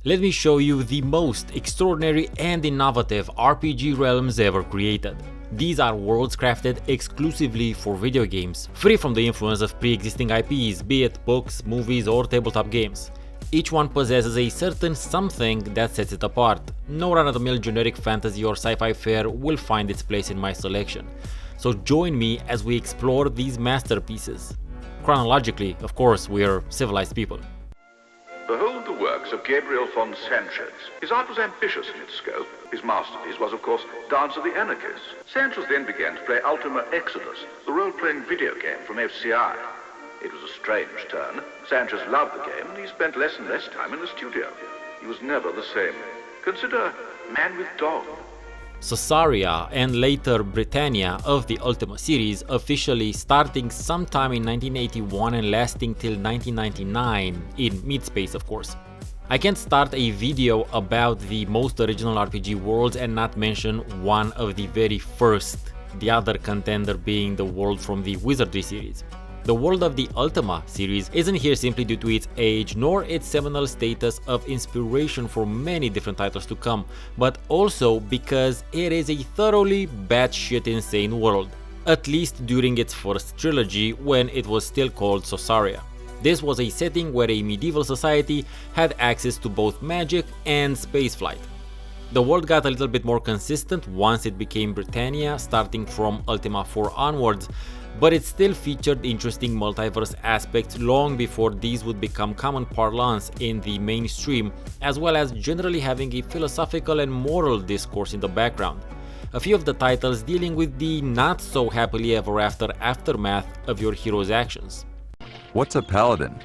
Let me show you the most extraordinary and innovative RPG realms ever created. These are worlds crafted exclusively for video games, free from the influence of pre-existing IPs, be it books, movies or tabletop games. Each one possesses a certain something that sets it apart. No run-of-the-mill generic fantasy or sci-fi fare will find its place in my selection. So join me as we explore these masterpieces. Chronologically, of course, we're civilized people. Behold the works of Gabriel von Sanchez. His art was ambitious in its scope. His masterpiece was, of course, Dance of the Anarchists. Sanchez then began to play Ultima Exodus, the role-playing video game from FCI. It was a strange turn. Sanchez loved the game, and he spent less and less time in the studio. He was never the same. Consider Man with Dog. Sosaria and later Britannia of the Ultima series, officially starting sometime in 1981 and lasting till 1999, in mid-space of course. I can't start a video about the most original RPG worlds and not mention one of the very first, the other contender being the world from the Wizardry series. The world of the Ultima series isn't here simply due to its age nor its seminal status of inspiration for many different titles to come, but also because it is a thoroughly batshit insane world, at least during its first trilogy when it was still called Sosaria. This was a setting where a medieval society had access to both magic and spaceflight. The world got a little bit more consistent once it became Britannia, starting from Ultima 4 onwards, but it still featured interesting multiverse aspects long before these would become common parlance in the mainstream, as well as generally having a philosophical and moral discourse in the background. A few of the titles dealing with the not so happily ever after aftermath of your hero's actions. What's a paladin?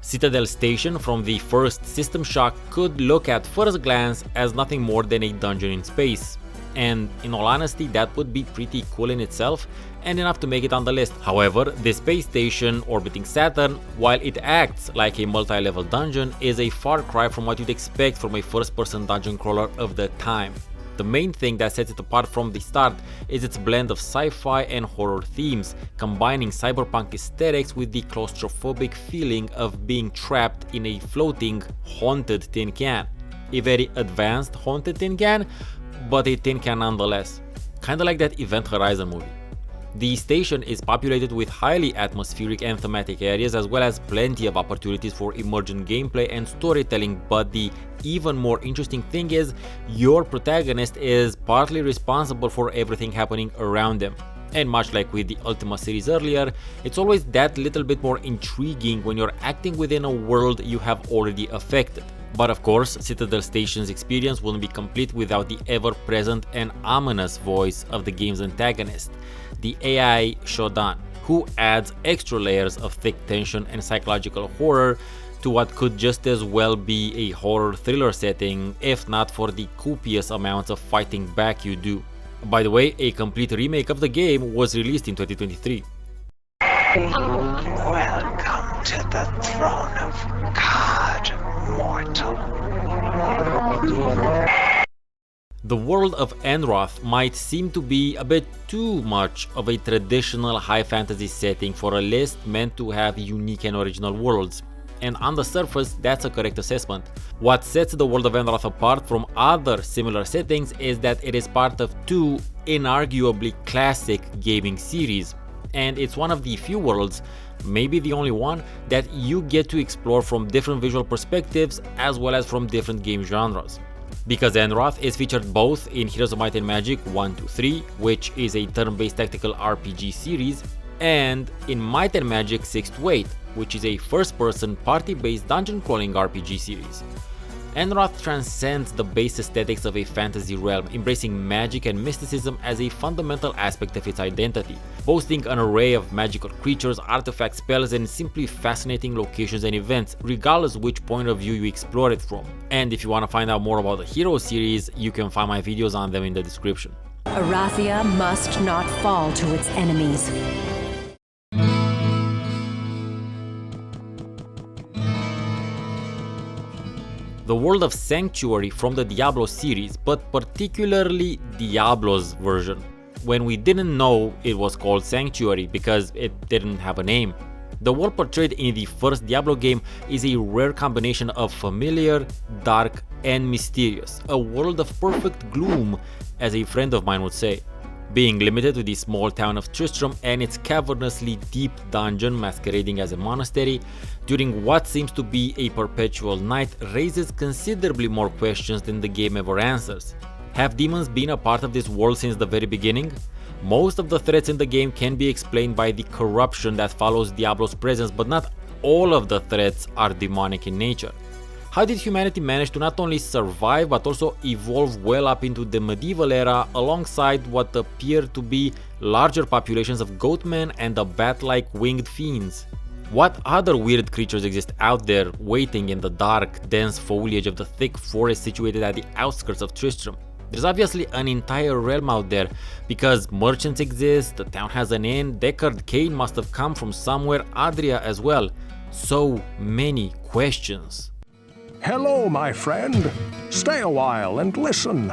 Citadel Station from the first System Shock could look at first glance as nothing more than a dungeon in space. And in all honesty, that would be pretty cool in itself and enough to make it on the list. However, the space station orbiting Saturn, while it acts like a multi-level dungeon, is a far cry from what you'd expect from a first-person dungeon crawler of the time. The main thing that sets it apart from the start is its blend of sci-fi and horror themes, combining cyberpunk aesthetics with the claustrophobic feeling of being trapped in a floating, haunted tin can. A very advanced haunted tin can, but a tin can nonetheless. Kinda like that Event Horizon movie. The station is populated with highly atmospheric and thematic areas, as well as plenty of opportunities for emergent gameplay and storytelling, but the even more interesting thing is your protagonist is partly responsible for everything happening around them. And much like with the Ultima series earlier, it's always that little bit more intriguing when you're acting within a world you have already affected. But of course, Citadel Station's experience wouldn't be complete without the ever-present and ominous voice of the game's antagonist, the AI Shodan, who adds extra layers of thick tension and psychological horror to what could just as well be a horror thriller setting, if not for the copious amounts of fighting back you do. By the way, a complete remake of the game was released in 2023. Welcome to the throne of God, mortal. The world of Enroth might seem to be a bit too much of a traditional high fantasy setting for a list meant to have unique and original worlds. And on the surface, that's a correct assessment. What sets the world of Enroth apart from other similar settings is that it is part of two inarguably classic gaming series. And it's one of the few worlds, maybe the only one, that you get to explore from different visual perspectives as well as from different game genres. Because Enroth is featured both in Heroes of Might and Magic 1-3, which is a turn-based tactical RPG series, and in Might and Magic 6-8, which is a first-person party-based dungeon crawling RPG series. Enroth transcends the base aesthetics of a fantasy realm, embracing magic and mysticism as a fundamental aspect of its identity, boasting an array of magical creatures, artifacts, spells, and simply fascinating locations and events, regardless which point of view you explore it from. And if you want to find out more about the Hero series, you can find my videos on them in the description. Arathia must not fall to its enemies. The world of Sanctuary from the Diablo series, but particularly Diablo's version, when we didn't know it was called Sanctuary because it didn't have a name. The world portrayed in the first Diablo game is a rare combination of familiar, dark, and mysterious, a world of perfect gloom, as a friend of mine would say. Being limited to the small town of Tristram and its cavernously deep dungeon masquerading as a monastery during what seems to be a perpetual night raises considerably more questions than the game ever answers. Have demons been a part of this world since the very beginning? Most of the threats in the game can be explained by the corruption that follows Diablo's presence, but not all of the threats are demonic in nature. How did humanity manage to not only survive but also evolve well up into the medieval era alongside what appear to be larger populations of goatmen and the bat-like winged fiends? What other weird creatures exist out there waiting in the dark, dense foliage of the thick forest situated at the outskirts of Tristram? There's obviously an entire realm out there, because merchants exist, the town has an inn, Deckard Cain must have come from somewhere, Adria as well. So many questions. Hello, my friend. Stay a while and listen.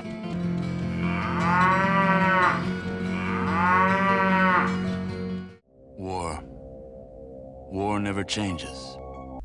War never changes.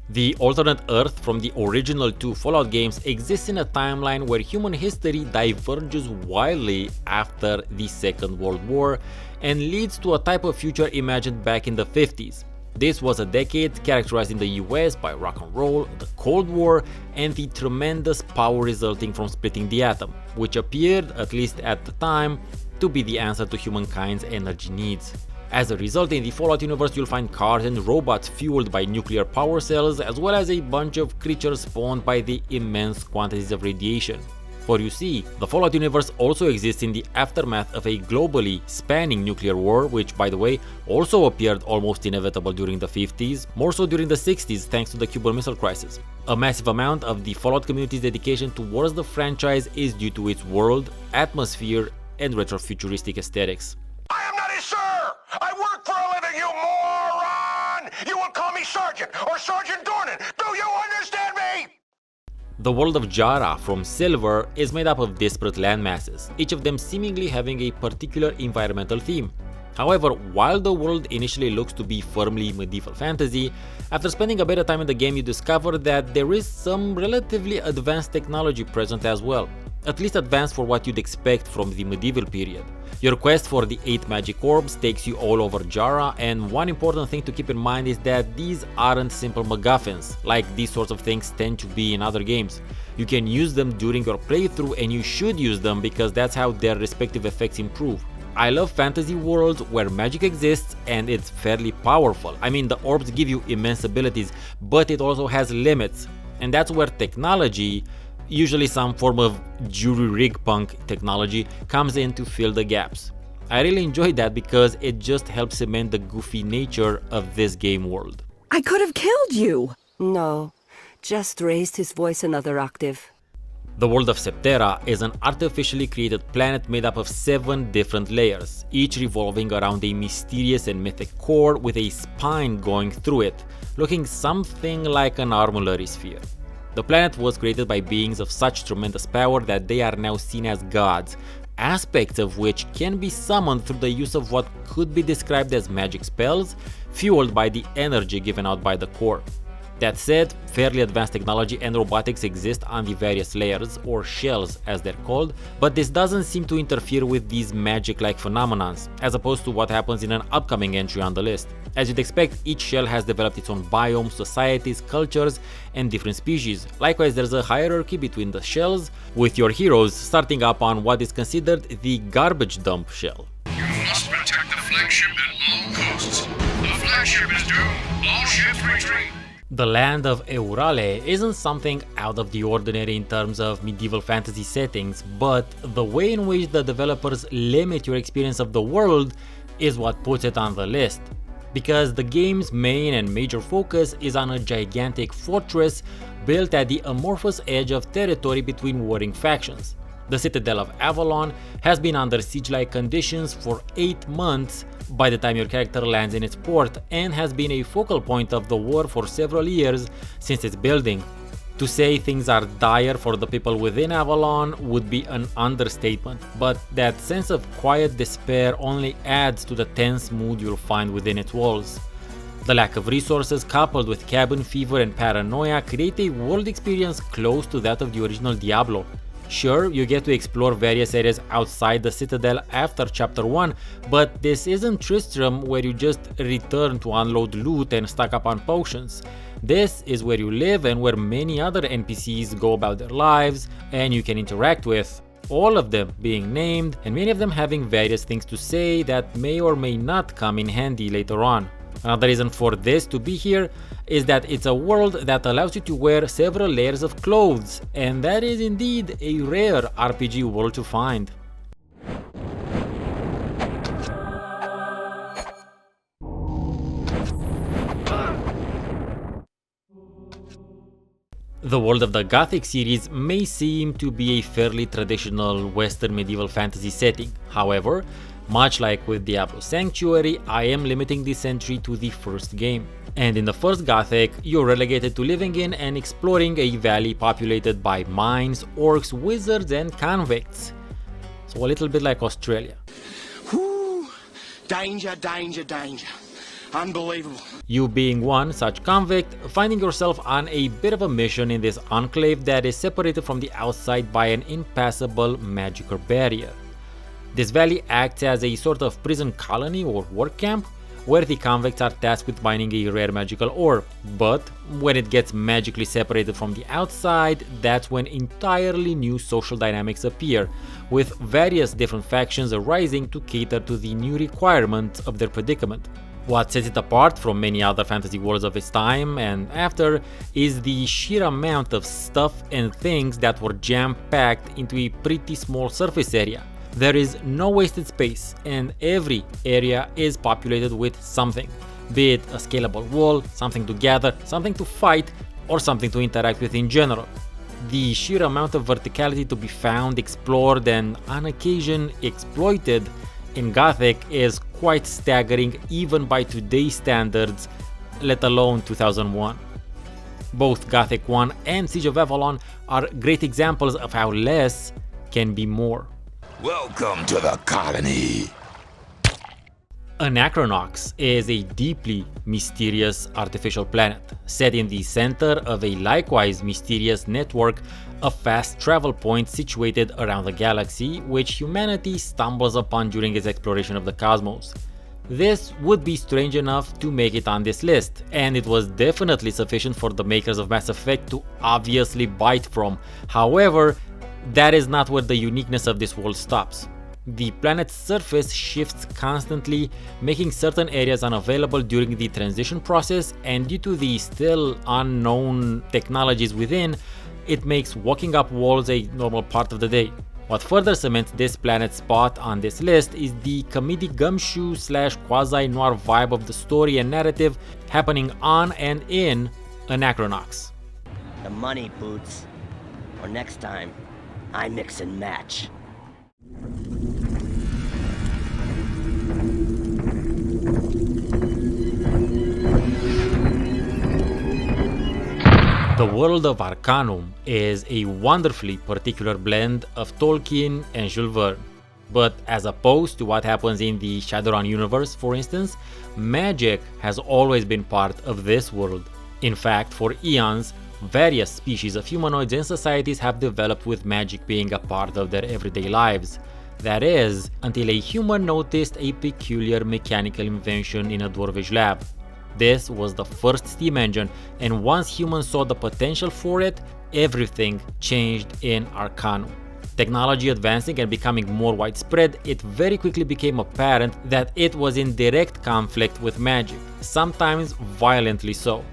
The alternate Earth from the original two Fallout games exists in a timeline where human history diverges wildly after the Second World War and leads to a type of future imagined back in the 50s. This was a decade characterized in the US by rock and roll, the Cold War, and the tremendous power resulting from splitting the atom, which appeared, at least at the time, to be the answer to humankind's energy needs. As a result, in the Fallout universe you'll find cars and robots fueled by nuclear power cells, as well as a bunch of creatures spawned by the immense quantities of radiation. For you see, the Fallout universe also exists in the aftermath of a globally spanning nuclear war, which, by the way, also appeared almost inevitable during the 50s, more so during the 60s thanks to the Cuban Missile Crisis. A massive amount of the Fallout community's dedication towards the franchise is due to its world, atmosphere, and retrofuturistic aesthetics. I am not a sir! I work for a living, you moron! You will call me Sergeant or Sergeant Dornan! Do you understand me? The world of Jarrah from Silver is made up of disparate landmasses, each of them seemingly having a particular environmental theme. However, while the world initially looks to be firmly medieval fantasy, after spending a bit of time in the game you discover that there is some relatively advanced technology present as well, at least advanced for what you'd expect from the medieval period. Your quest for the 8 magic orbs takes you all over Jarrah, and one important thing to keep in mind is that these aren't simple MacGuffins, like these sorts of things tend to be in other games. You can use them during your playthrough, and you should use them because that's how their respective effects improve. I love fantasy worlds where magic exists and it's fairly powerful. I mean, the orbs give you immense abilities, but it also has limits, and that's where technology, usually some form of jury rig punk technology, comes in to fill the gaps. I really enjoy that because it just helps cement the goofy nature of this game world. I could have killed you! No, just raised his voice another octave. The world of Septerra is an artificially created planet made up of 7 different layers, each revolving around a mysterious and mythic core with a spine going through it, looking something like an armillary sphere. The planet was created by beings of such tremendous power that they are now seen as gods, aspects of which can be summoned through the use of what could be described as magic spells, fueled by the energy given out by the core. That said, fairly advanced technology and robotics exist on the various layers, or shells as they're called, but this doesn't seem to interfere with these magic-like phenomenons, as opposed to what happens in an upcoming entry on the list. As you'd expect, each shell has developed its own biome, societies, cultures, and different species. Likewise, there's a hierarchy between the shells, with your heroes starting up on what is considered the garbage dump shell. You must protect the flagship at all costs. The flagship is doomed. All ships retreat. The land of Eurale isn't something out of the ordinary in terms of medieval fantasy settings, but the way in which the developers limit your experience of the world is what puts it on the list. Because the game's main and major focus is on a gigantic fortress built at the amorphous edge of territory between warring factions. The Citadel of Avalon has been under siege-like conditions for 8 months by the time your character lands in its port, and has been a focal point of the war for several years since its building. To say things are dire for the people within Avalon would be an understatement, but that sense of quiet despair only adds to the tense mood you'll find within its walls. The lack of resources coupled with cabin fever and paranoia create a world experience close to that of the original Diablo. Sure, you get to explore various areas outside the Citadel after Chapter 1, but this isn't Tristram where you just return to unload loot and stock up on potions. This is where you live and where many other NPCs go about their lives and you can interact with, all of them being named and many of them having various things to say that may or may not come in handy later on. Another reason for this to be here is that it's a world that allows you to wear several layers of clothes, and that is indeed a rare RPG world to find. The world of the Gothic series may seem to be a fairly traditional Western medieval fantasy setting. However, much like with Diablo Sanctuary, I am limiting this entry to the first game. And in the first Gothic, you're relegated to living in and exploring a valley populated by mines, orcs, wizards, and convicts. So a little bit like Australia. Whoo! Danger, danger, danger. Unbelievable. You being one such convict, finding yourself on a bit of a mission in this enclave that is separated from the outside by an impassable magical barrier. This valley acts as a sort of prison colony or work camp, where the convicts are tasked with mining a rare magical ore, but when it gets magically separated from the outside, that's when entirely new social dynamics appear, with various different factions arising to cater to the new requirements of their predicament. What sets it apart from many other fantasy worlds of its time and after is the sheer amount of stuff and things that were jam-packed into a pretty small surface area. There is no wasted space, and every area is populated with something, be it a scalable wall, something to gather, something to fight, or something to interact with in general. The sheer amount of verticality to be found, explored, and on occasion exploited in Gothic is quite staggering even by today's standards, let alone 2001. Both Gothic 1 and Siege of Avalon are great examples of how less can be more. Welcome to the colony. Anachronox is a deeply mysterious artificial planet, set in the center of a likewise mysterious network of fast travel points situated around the galaxy, which humanity stumbles upon during its exploration of the cosmos. This would be strange enough to make it on this list, and it was definitely sufficient for the makers of Mass Effect to obviously bite from. However, that is not where the uniqueness of this world stops. The planet's surface shifts constantly, making certain areas unavailable during the transition process, and due to the still unknown technologies within, it makes walking up walls a normal part of the day. What further cements this planet's spot on this list is the comedic gumshoe / quasi-noir vibe of the story and narrative happening on and in Anachronox. The money, Boots. Or next time, I mix and match. The world of Arcanum is a wonderfully particular blend of Tolkien and Jules Verne. But as opposed to what happens in the Shadowrun universe, for instance, magic has always been part of this world. In fact, for eons, various species of humanoids and societies have developed with magic being a part of their everyday lives. That is, until a human noticed a peculiar mechanical invention in a dwarvish lab. This was the first steam engine, and once humans saw the potential for it, everything changed in Arcanum. Technology advancing and becoming more widespread, it very quickly became apparent that it was in direct conflict with magic, sometimes violently so.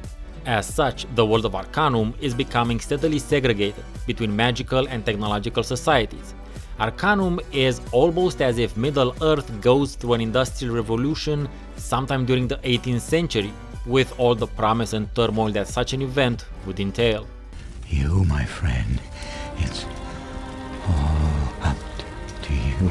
As such, the world of Arcanum is becoming steadily segregated between magical and technological societies. Arcanum is almost as if Middle-earth goes through an industrial revolution sometime during the 18th century, with all the promise and turmoil that such an event would entail. You, my friend, it's all up to you.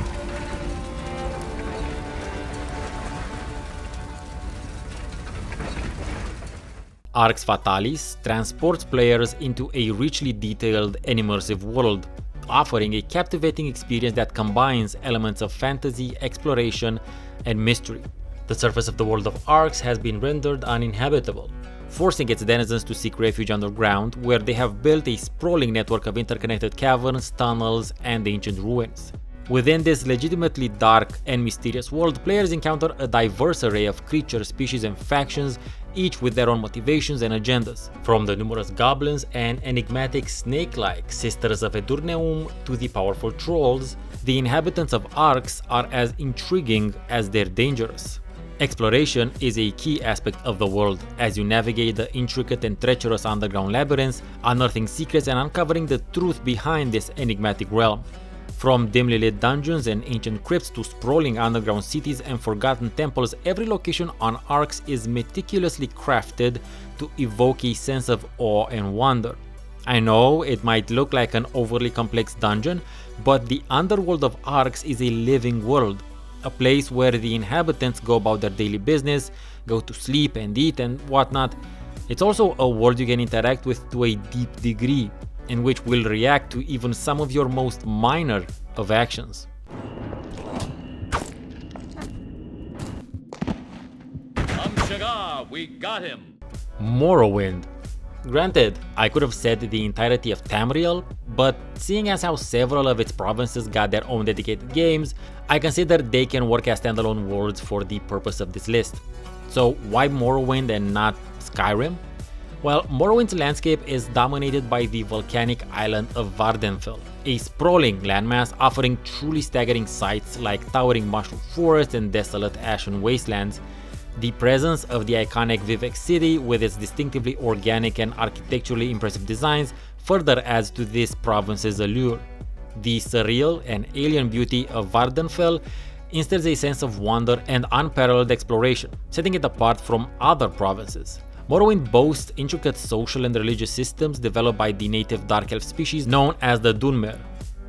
Arx Fatalis transports players into a richly detailed and immersive world, offering a captivating experience that combines elements of fantasy, exploration, and mystery. The surface of the world of Arx has been rendered uninhabitable, forcing its denizens to seek refuge underground, where they have built a sprawling network of interconnected caverns, tunnels, and ancient ruins. Within this legitimately dark and mysterious world, players encounter a diverse array of creatures, species, and factions, each with their own motivations and agendas. From the numerous goblins and enigmatic snake-like Sisters of Edurneum to the powerful trolls, the inhabitants of Arx are as intriguing as they're dangerous. Exploration is a key aspect of the world, as you navigate the intricate and treacherous underground labyrinths, unearthing secrets and uncovering the truth behind this enigmatic realm. From dimly lit dungeons and ancient crypts to sprawling underground cities and forgotten temples, every location on Arx is meticulously crafted to evoke a sense of awe and wonder. I know it might look like an overly complex dungeon, but the underworld of Arx is a living world, a place where the inhabitants go about their daily business, go to sleep and eat and whatnot. It's also a world you can interact with to a deep degree, in which will react to even some of your most minor of actions. We got him! Morrowind. Granted, I could have said the entirety of Tamriel, but seeing as how several of its provinces got their own dedicated games, I consider they can work as standalone worlds for the purpose of this list. So why Morrowind and not Skyrim? Well, Morrowind's landscape is dominated by the volcanic island of Vvardenfell, a sprawling landmass offering truly staggering sights like towering mushroom forests and desolate ashen wastelands. The presence of the iconic Vivec city with its distinctively organic and architecturally impressive designs further adds to this province's allure. The surreal and alien beauty of Vvardenfell instills a sense of wonder and unparalleled exploration, setting it apart from other provinces. Morrowind boasts intricate social and religious systems developed by the native dark elf species known as the Dunmer.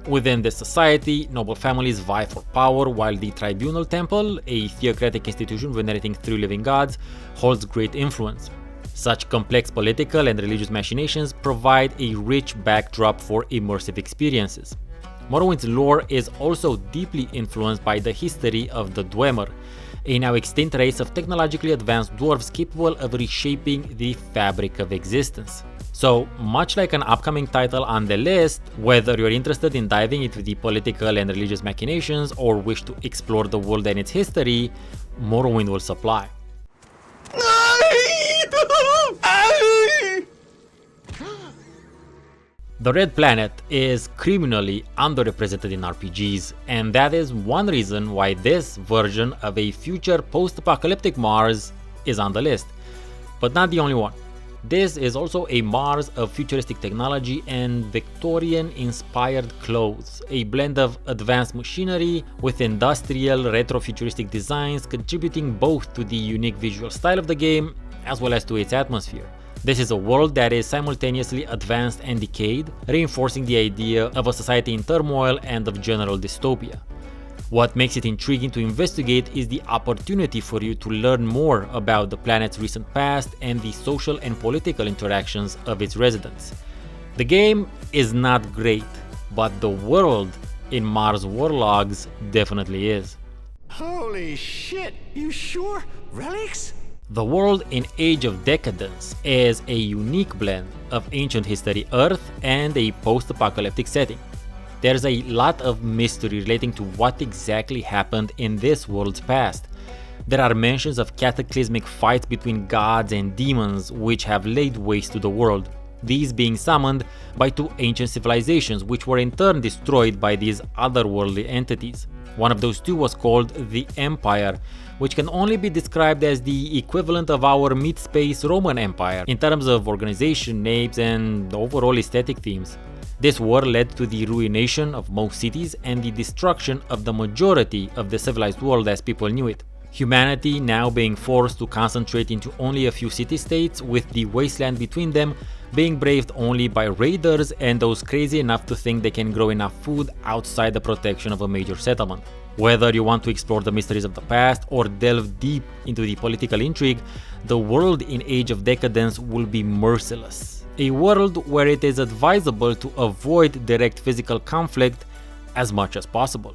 Within this society, noble families vie for power, while the Tribunal Temple, a theocratic institution venerating 3 living gods, holds great influence. Such complex political and religious machinations provide a rich backdrop for immersive experiences. Morrowind's lore is also deeply influenced by the history of the Dwemer, a now extinct race of technologically advanced dwarves capable of reshaping the fabric of existence. So, much like an upcoming title on the list, whether you're interested in diving into the political and religious machinations or wish to explore the world and its history, Morrowind will supply. The Red Planet is criminally underrepresented in RPGs, and that is one reason why this version of a future post-apocalyptic Mars is on the list. But not the only one. This is also a Mars of futuristic technology and Victorian-inspired clothes, a blend of advanced machinery with industrial retro-futuristic designs contributing both to the unique visual style of the game as well as to its atmosphere. This is a world that is simultaneously advanced and decayed, reinforcing the idea of a society in turmoil and of general dystopia. What makes it intriguing to investigate is the opportunity for you to learn more about the planet's recent past and the social and political interactions of its residents. The game is not great, but the world in Mars Warlogs definitely is. Holy shit, you sure? Relics? The world in Age of Decadence is a unique blend of ancient history Earth and a post-apocalyptic setting. There's a lot of mystery relating to what exactly happened in this world's past. There are mentions of cataclysmic fights between gods and demons which have laid waste to the world, these being summoned by 2 ancient civilizations which were in turn destroyed by these otherworldly entities. One of those 2 was called the Empire, which can only be described as the equivalent of our mid-space Roman Empire in terms of organization, names, and overall aesthetic themes. This war led to the ruination of most cities and the destruction of the majority of the civilized world as people knew it. Humanity now being forced to concentrate into only a few city-states, with the wasteland between them being braved only by raiders and those crazy enough to think they can grow enough food outside the protection of a major settlement. Whether you want to explore the mysteries of the past or delve deep into the political intrigue, the world in Age of Decadence will be merciless. A world where it is advisable to avoid direct physical conflict as much as possible.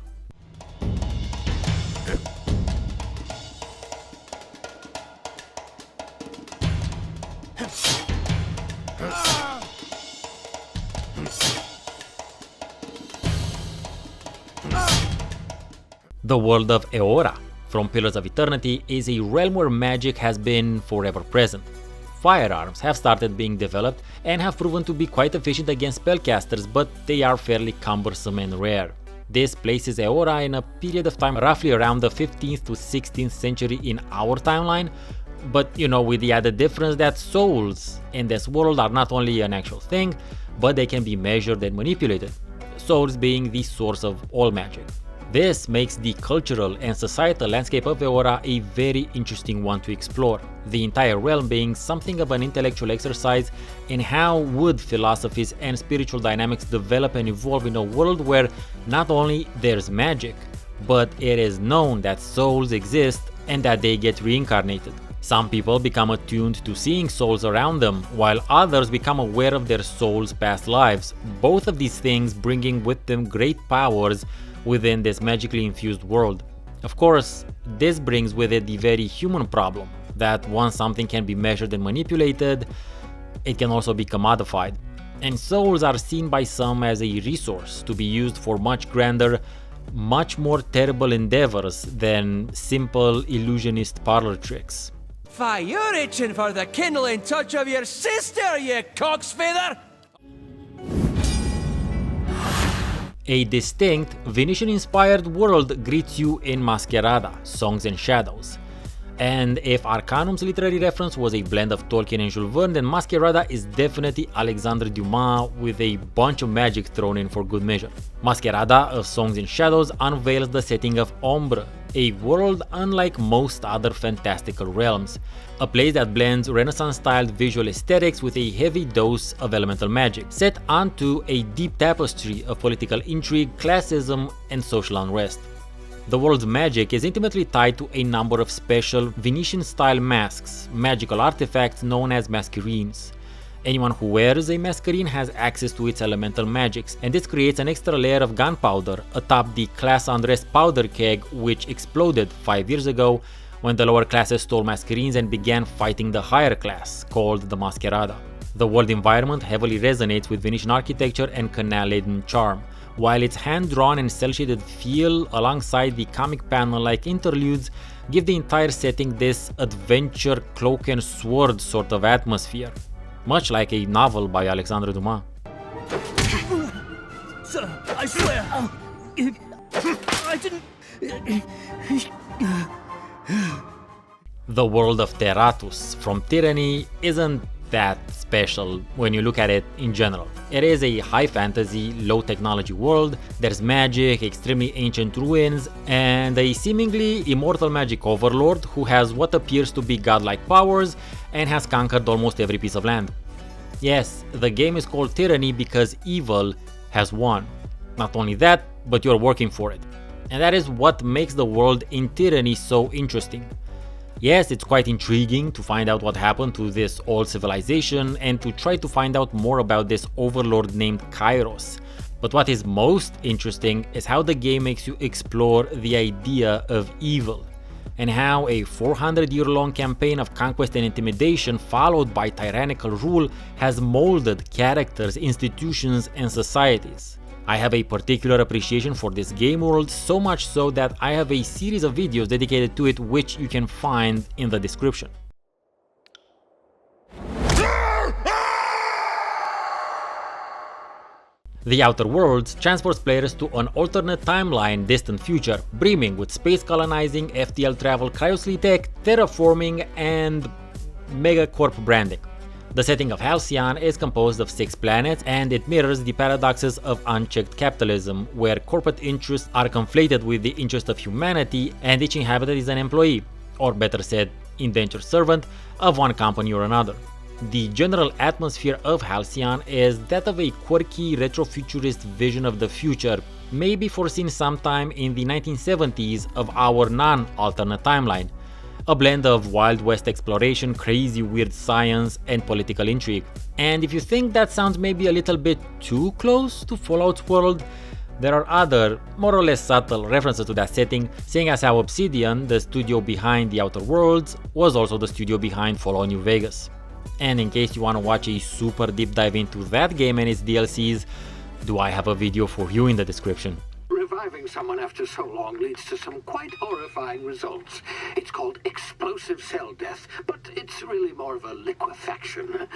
The world of Eora from Pillars of Eternity is a realm where magic has been forever present. Firearms have started being developed and have proven to be quite efficient against spellcasters, but they are fairly cumbersome and rare. This places Eora in a period of time roughly around the 15th to 16th century in our timeline, but with the added difference that souls in this world are not only an actual thing, but they can be measured and manipulated, souls being the source of all magic. This makes the cultural and societal landscape of Eora a very interesting one to explore, the entire realm being something of an intellectual exercise in how would philosophies and spiritual dynamics develop and evolve in a world where not only there's magic, but it is known that souls exist and that they get reincarnated. Some people become attuned to seeing souls around them, while others become aware of their souls' past lives, both of these things bringing with them great powers within this magically infused world. Of course, this brings with it the very human problem that once something can be measured and manipulated, it can also be commodified. And souls are seen by some as a resource to be used for much grander, much more terrible endeavors than simple illusionist parlor tricks. Fi, you're itching for the kindling touch of your sister, you cocksfeather! A distinct Venetian-inspired world greets you in Masquerada, Songs and Shadows. And if Arcanum's literary reference was a blend of Tolkien and Jules Verne, then Masquerada is definitely Alexandre Dumas with a bunch of magic thrown in for good measure. Masquerada of Songs and Shadows unveils the setting of Ombre, a world unlike most other fantastical realms, a place that blends Renaissance-styled visual aesthetics with a heavy dose of elemental magic, set onto a deep tapestry of political intrigue, classism, and social unrest. The world's magic is intimately tied to a number of special Venetian-style masks, magical artifacts known as masquerines. Anyone who wears a masquerine has access to its elemental magics, and this creates an extra layer of gunpowder atop the class unrest powder keg which exploded 5 years ago when the lower classes stole masquerines and began fighting the higher class, called the Masquerada. The world environment heavily resonates with Venetian architecture and canal-laden charm, while its hand-drawn and cel-shaded feel alongside the comic panel-like interludes give the entire setting this adventure cloak and sword sort of atmosphere, much like a novel by Alexandre Dumas. Sir, I swear, I didn't... The world of Terratus from Tyranny isn't that special when you look at it in general. It is a high fantasy, low technology world. There's magic, extremely ancient ruins, and a seemingly immortal magic overlord who has what appears to be godlike powers and has conquered almost every piece of land. Yes, the game is called Tyranny because evil has won. Not only that, but you're working for it. And that is what makes the world in Tyranny so interesting. Yes, it's quite intriguing to find out what happened to this old civilization and to try to find out more about this overlord named Kairos. But what is most interesting is how the game makes you explore the idea of evil, and how a 400-year-long campaign of conquest and intimidation followed by tyrannical rule has molded characters, institutions, and societies. I have a particular appreciation for this game world, so much so that I have a series of videos dedicated to it which you can find in the description. The Outer Worlds transports players to an alternate timeline, distant future, brimming with space colonizing, FTL travel, cryosleep tech, terraforming, and megacorp branding. The setting of Halcyon is composed of 6 planets, and it mirrors the paradoxes of unchecked capitalism, where corporate interests are conflated with the interest of humanity, and each inhabitant is an employee, or better said, indentured servant, of one company or another. The general atmosphere of Halcyon is that of a quirky, retrofuturist vision of the future, maybe foreseen sometime in the 1970s of our non-alternate timeline. A blend of Wild West exploration, crazy weird science, and political intrigue. And if you think that sounds maybe a little bit too close to Fallout's world, there are other, more or less subtle references to that setting, seeing as how Obsidian, the studio behind The Outer Worlds, was also the studio behind Fallout New Vegas. And in case you want to watch a super deep dive into that game and its DLCs, do I have a video for you in the description. reviving someone after so long leads to some quite horrifying results. It's called explosive cell death, but it's really more of a liquefaction.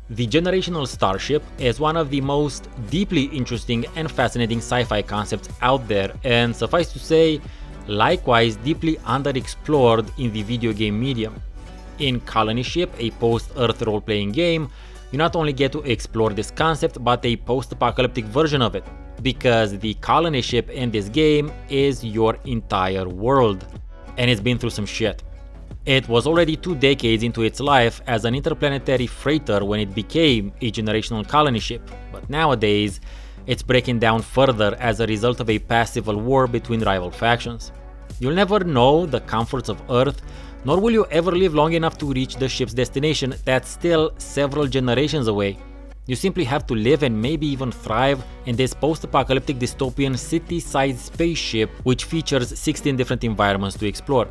The generational starship is one of the most deeply interesting and fascinating sci-fi concepts out there, and suffice to say, likewise deeply underexplored in the video game medium. In Colony Ship, a post-Earth role-playing game, you not only get to explore this concept, but a post-apocalyptic version of it, because the colony ship in this game is your entire world, and it's been through some shit. It was already 2 decades into its life as an interplanetary freighter when it became a generational colony ship, but nowadays it's breaking down further as a result of a past civil war between rival factions. You'll never know the comforts of Earth, nor will you ever live long enough to reach the ship's destination that's still several generations away. You simply have to live and maybe even thrive in this post-apocalyptic dystopian city-sized spaceship which features 16 different environments to explore.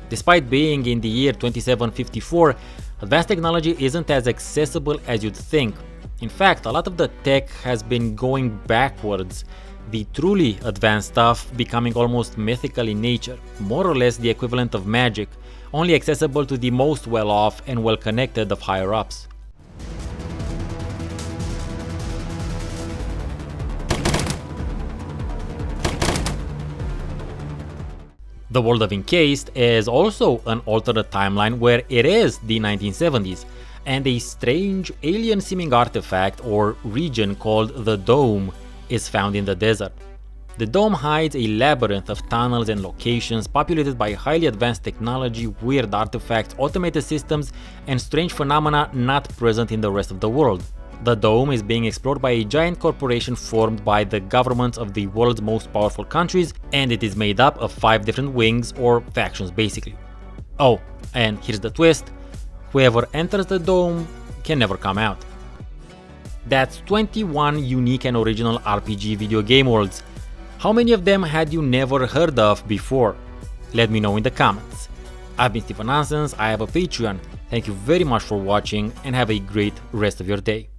Despite being in the year 2754, advanced technology isn't as accessible as you'd think. In fact, a lot of the tech has been going backwards, the truly advanced stuff becoming almost mythical in nature, more or less the equivalent of magic, only accessible to the most well-off and well-connected of higher-ups. The world of Encased is also an alternate timeline where it is the 1970s, and a strange alien-seeming artifact or region called the Dome is found in the desert. The Dome hides a labyrinth of tunnels and locations populated by highly advanced technology, weird artifacts, automated systems, and strange phenomena not present in the rest of the world. The Dome is being explored by a giant corporation formed by the governments of the world's most powerful countries, and it is made up of 5 different wings or factions basically. Oh, and here's the twist: whoever enters the Dome can never come out. That's 21 unique and original RPG video game worlds. How many of them had you never heard of before? Let me know in the comments. I've been Stephen Ansons, I have a Patreon. Thank you very much for watching and have a great rest of your day.